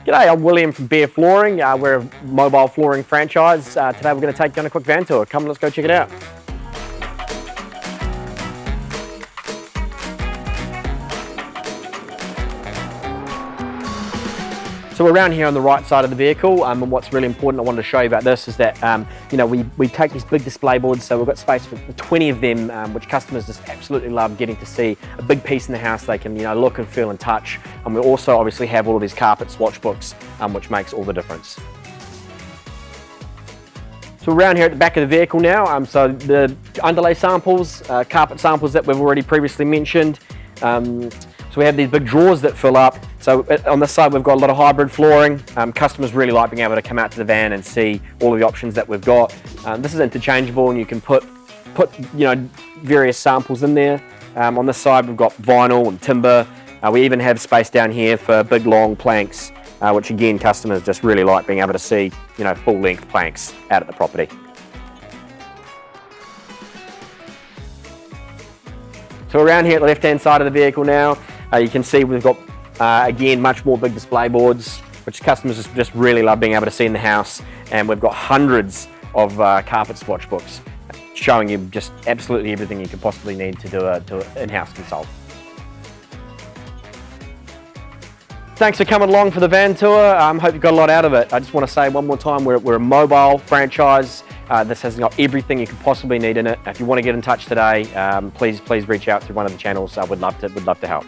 G'day, I'm William from Beare Flooring. We're a mobile flooring franchise. Today we're going to take you on a quick van tour. Come, let's go check it out. So we're around here on the right side of the vehicle, and what's really important I wanted to show you about this is that we take these big display boards, so we've got space for 20 of them, which customers just absolutely love getting to see a big piece in the house they can look and feel and touch. And we also obviously have all of these carpet swatch books, which makes all the difference. So we're around here at the back of the vehicle now, so the underlay samples, carpet samples that we've already previously mentioned. So we have these big drawers that fill up. So on this side we've got a lot of hybrid flooring. Customers really like being able to come out to the van and see all of the options that we've got. This is interchangeable and you can put various samples in there. On this side we've got vinyl and timber. We even have space down here for big long planks, which again customers just really like being able to see full length planks out at the property. So around here at the left hand side of the vehicle now, you can see we've got again much more big display boards, which customers just really love being able to see in the house, and we've got hundreds of carpet swatch books showing you just absolutely everything you could possibly need to do an in-house consult. Thanks for coming along for the van tour. Hope you got a lot out of it. I just want to say one more time, we're a mobile franchise. This has got everything you could possibly need in it. If you want to get in touch today, please reach out through one of the channels. We'd love to help.